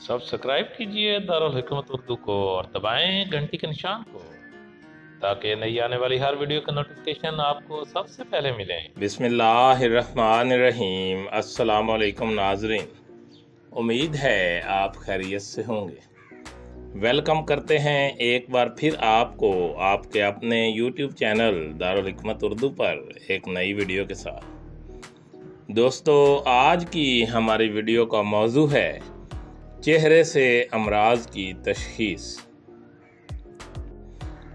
Subscribe कीजिए दारुल हिकमत उर्दू को और दबाएं घंटी के निशान को ताकि नई आने वाली हर वीडियो का नोटिफिकेशन आपको सबसे पहले मिले। बिस्मिल्लाहिर्रहमानिर्रहीम। अस्सलाम वालेकुम नाज़रीन, उम्मीद है आप खैरियत से होंगे। वेलकम करते हैं एक बार फिर आपको आपके अपने YouTube चैनल दारुल हिकमत उर्दू पर एक नई वीडियो के साथ। दोस्तों, आज की हमारी वीडियो का मौजू है चेहरे से अमराज की तशखीस।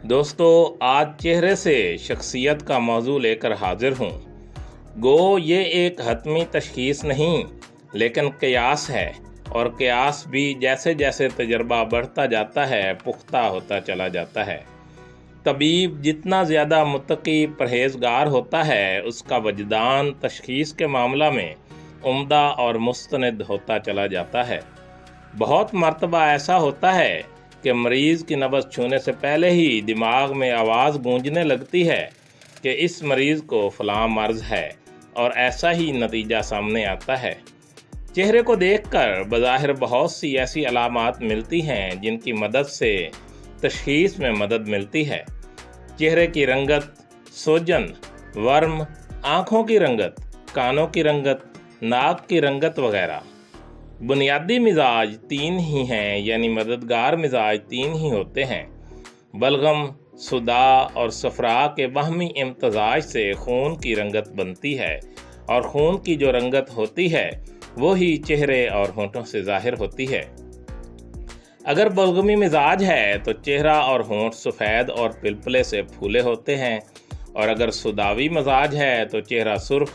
दोस्तों, आज चेहरे से शख्सियत का मौजू लेकर हाजिर हूँ। गो ये एक हतमी तशखीस नहीं लेकिन क़यास है, और क़यास भी जैसे जैसे तजर्बा बढ़ता जाता है पुख्ता होता चला जाता है। तबीब जितना ज़्यादा मुत्तकी परहेज़गार होता है उसका वजदान तशखीस के मामला में उम्दा और मुस्तनद होता चला जाता है। बहुत मर्तबा ऐसा होता है कि मरीज़ की नब्ज़ छूने से पहले ही दिमाग में आवाज़ गूंजने लगती है कि इस मरीज़ को फ़लाँ मर्ज़ है, और ऐसा ही नतीजा सामने आता है। चेहरे को देखकर बज़ाहिर बहुत सी ऐसी अलामात मिलती हैं जिनकी मदद से तशख़ीस में मदद मिलती है। चेहरे की रंगत, सोजन, वर्म, आँखों की रंगत, कानों की रंगत, नाक की रंगत वगैरह। बुनियादी मिजाज तीन ही हैं, यानी मददगार मिजाज तीन ही होते हैं। बलगम, सुदा और सफ़रा के बाहमी इम्तजाज से खून की रंगत बनती है, और खून की जो रंगत होती है वो ही चेहरे और होंठों से ज़ाहिर होती है। अगर बलगमी मिजाज है तो चेहरा और होंठ सफ़ेद और पिलपले से फूले होते हैं, और अगर सुदावी मिजाज है तो चेहरा सुर्ख,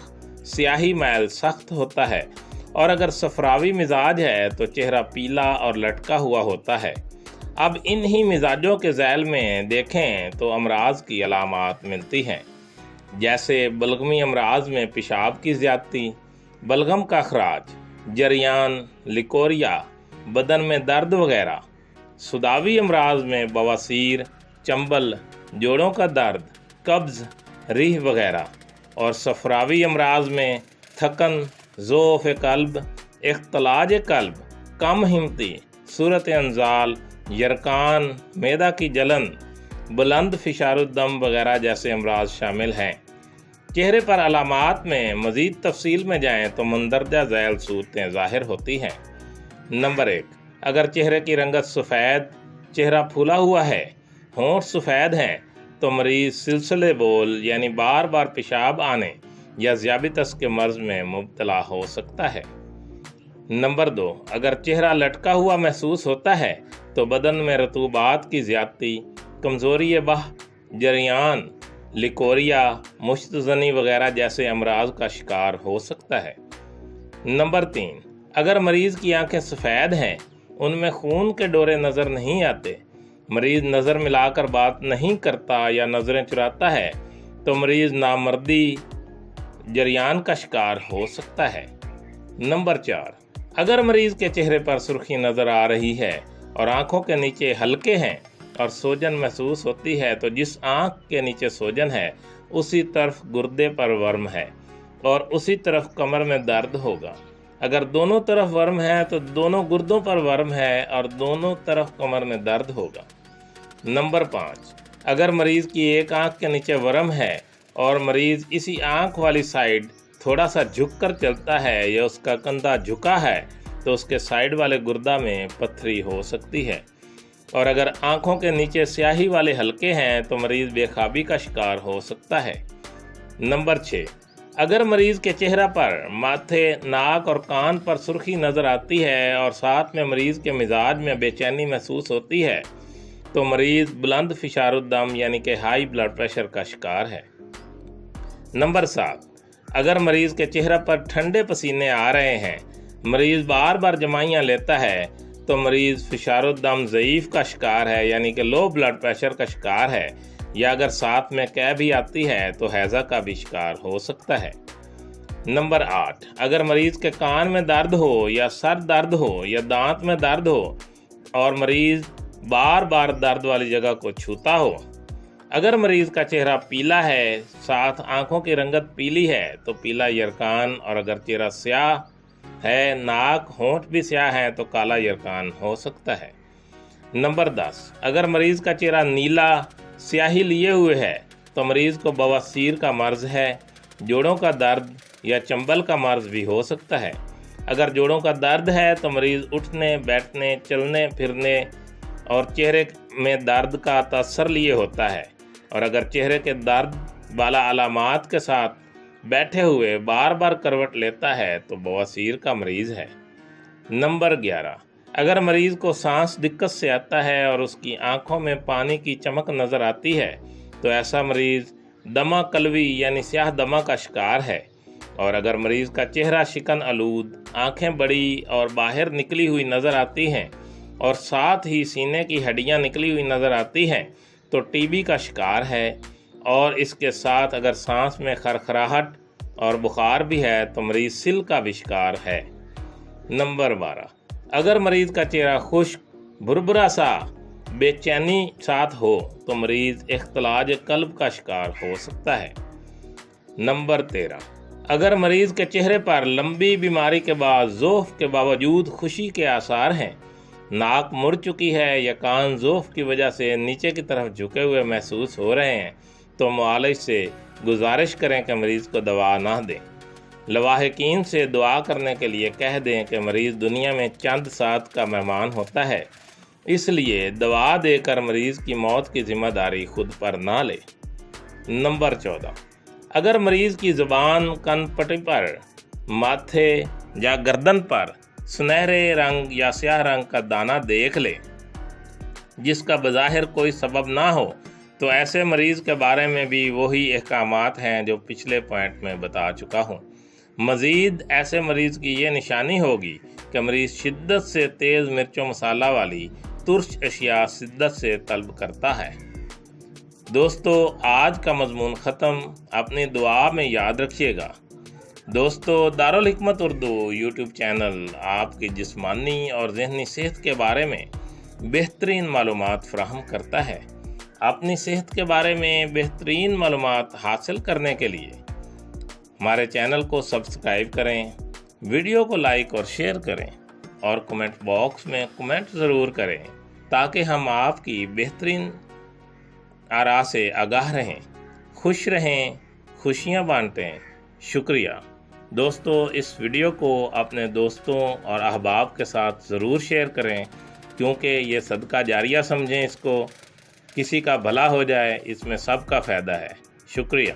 स्याही मैल सख्त होता है, और अगर सफ़रावी मिजाज है तो चेहरा पीला और लटका हुआ होता है। अब इन ही मिजाजों के झैल में देखें तो अमराज की अलामात मिलती हैं, जैसे बलगमी अमराज में पेशाब की ज़्यादती, बलगम का अखराज, जरियान, लिकोरिया, बदन में दर्द वगैरह। सुदावी अमराज में बवासीर, चंबल, जोड़ों का दर्द, कब्ज़, रीह वगैरह। और सफ़रावी अमराज में थकन, ज़ोफ़ कल्ब, इख्तलाज कल्ब, कम हिम्मती, सूरत अंजाल, यरकान, मैदा की जलन, बुलंद फ़िशारुद्दम वगैरह जैसे अमराज शामिल हैं। चेहरे पर अलामात में मज़ीद तफसील में जाएं तो मंदरजा झैल सूरतें ज़ाहिर होती हैं। नंबर 1, अगर चेहरे की रंगत सफ़ेद, चेहरा फूला हुआ है, होंठ सफ़ेद हैं, तो मरीज़ सिलसिले बोल यानी बार बार पेशाब आने या ज़ियाबितस के मर्ज़ में मुब्तला हो सकता है। नंबर 2, अगर चेहरा लटका हुआ महसूस होता है तो बदन में रतूबात की ज़्यादती, कमज़ोरी बाह, जरियान, लिकोरिया, मुश्तज़नी वगैरह जैसे अमराज का शिकार हो सकता है। नंबर 3, अगर मरीज़ की आंखें सफ़ेद हैं, उनमें खून के डोरे नज़र नहीं आते, मरीज़ नज़र मिलाकर बात नहीं करता या नज़रें चुराता है, तो मरीज़ नामर्दी, जरियान का शिकार हो सकता है। नंबर 4, अगर मरीज़ के चेहरे पर सुर्खी नज़र आ रही है और आँखों के नीचे हल्के हैं और सोजन महसूस होती है, तो जिस आँख के नीचे सोजन है उसी तरफ गुर्दे पर वर्म है, और उसी तरफ कमर में दर्द होगा। अगर दोनों तरफ वर्म है तो दोनों गुर्दों पर वर्म है और दोनों तरफ कमर में दर्द होगा। नंबर 5, अगर मरीज़ की एक आँख के नीचे वर्म है और मरीज़ इसी आँख वाली साइड थोड़ा सा झुककर चलता है या उसका कंधा झुका है, तो उसके साइड वाले गुर्दा में पथरी हो सकती है। और अगर आँखों के नीचे स्याही वाले हल्के हैं तो मरीज़ बेखाबी का शिकार हो सकता है। नंबर 6, अगर मरीज़ के चेहरा पर, माथे, नाक और कान पर सुर्खी नज़र आती है और साथ में मरीज़ के मिजाज में बेचैनी महसूस होती है, तो मरीज़ बुलंद फ़िशारुद्दम यानी कि हाई ब्लड प्रेशर का शिकार है। नंबर 7, अगर मरीज़ के चेहरे पर ठंडे पसीने आ रहे हैं, मरीज़ बार बार जमाइयाँ लेता है, तो मरीज़ फ़िशारुद्दम ज़ईफ़ का शिकार है, यानी कि लो ब्लड प्रेशर का शिकार है, या अगर साथ में कै भी आती है तो हैज़ा का भी शिकार हो सकता है। नंबर 8, अगर मरीज़ के कान में दर्द हो या सर दर्द हो या दांत में दर्द हो और मरीज़ बार बार दर्द वाली जगह को छूता हो, अगर मरीज़ का चेहरा पीला है, साथ आँखों की रंगत पीली है, तो पीला यरकान, और अगर चेहरा स्याह है, नाक होंठ भी स्याह हैं तो काला यरकान हो सकता है। नंबर 10, अगर मरीज़ का चेहरा नीला स्याही लिए हुए है तो मरीज़ को बवासीर का मर्ज़ है। जोड़ों का दर्द या चंबल का मर्ज़ भी हो सकता है। अगर जोड़ों का दर्द है तो मरीज़ उठने बैठने चलने फिरने और चेहरे में दर्द का तअस्सुर लिए होता है। और अगर चेहरे के दर्द वाला अलामात के साथ बैठे हुए बार बार करवट लेता है तो बवासीर का मरीज़ है। नंबर 11, अगर मरीज़ को सांस दिक्कत से आता है और उसकी आंखों में पानी की चमक नज़र आती है तो ऐसा मरीज़ दमा कलवी यानी स्याह दमा का शिकार है। और अगर मरीज़ का चेहरा शिकन आलूद, आंखें बड़ी और बाहर निकली हुई नज़र आती हैं और साथ ही सीने की हड्डियां निकली हुई नज़र आती हैं तो टीबी का शिकार है। और इसके साथ अगर सांस में खरखराहट और बुखार भी है तो मरीज़ सिल का भी शिकार है। नंबर 12, अगर मरीज़ का चेहरा खुश्क, भुरभुरा सा, बेचैनी साथ हो तो मरीज़ इख्तिलाज कल्ब का शिकार हो सकता है। नंबर 13, अगर मरीज़ के चेहरे पर लंबी बीमारी के बाद ज़ोफ़ के बावजूद खुशी के आसार हैं, नाक मुड़ चुकी है या कान ज़ोफ़ की वजह से नीचे की तरफ झुके हुए महसूस हो रहे हैं तो मुआलिज से गुजारिश करें कि मरीज़ को दवा ना दें। लवाहिकीन से दुआ करने के लिए कह दें कि मरीज़ दुनिया में चंद साथ का मेहमान होता है, इसलिए दवा देकर मरीज़ की मौत की जिम्मेदारी खुद पर ना ले। नंबर 14, अगर मरीज़ की ज़ुबान, कनपट्टी पर, माथे या गर्दन पर सुनहरे रंग या स्याह रंग का दाना देख ले जिसका बज़ाहिर कोई सबब ना हो तो ऐसे मरीज़ के बारे में भी वही अहकामात हैं जो पिछले पॉइंट में बता चुका हूँ। मज़ीद ऐसे मरीज़ की ये निशानी होगी कि मरीज़ शिद्दत से तेज़ मिर्चों मसाला वाली तुर्श अशिया शिद्दत से तलब करता है। दोस्तों, आज का मज़मून ख़त्म, अपनी दुआ में याद रखिएगा। दोस्तों, दारुल हिकमत उर्दू यूट्यूब चैनल आपकी जिस्मानी और ज़हनी सेहत के बारे में बेहतरीन मालूमात फ़राहम करता है। अपनी सेहत के बारे में बेहतरीन मालूमात हासिल करने के लिए हमारे चैनल को सब्सक्राइब करें, वीडियो को लाइक और शेयर करें और कमेंट बॉक्स में कमेंट ज़रूर करें ताकि हम आपकी बेहतरीन आरा से आगाह रहें, खुश रहें, खुशियाँ बांटें। शुक्रिया। दोस्तों, इस वीडियो को अपने दोस्तों और अहबाब के साथ ज़रूर शेयर करें क्योंकि ये सदका जारिया समझें इसको, किसी का भला हो जाए, इसमें सबका फ़ायदा है। शुक्रिया।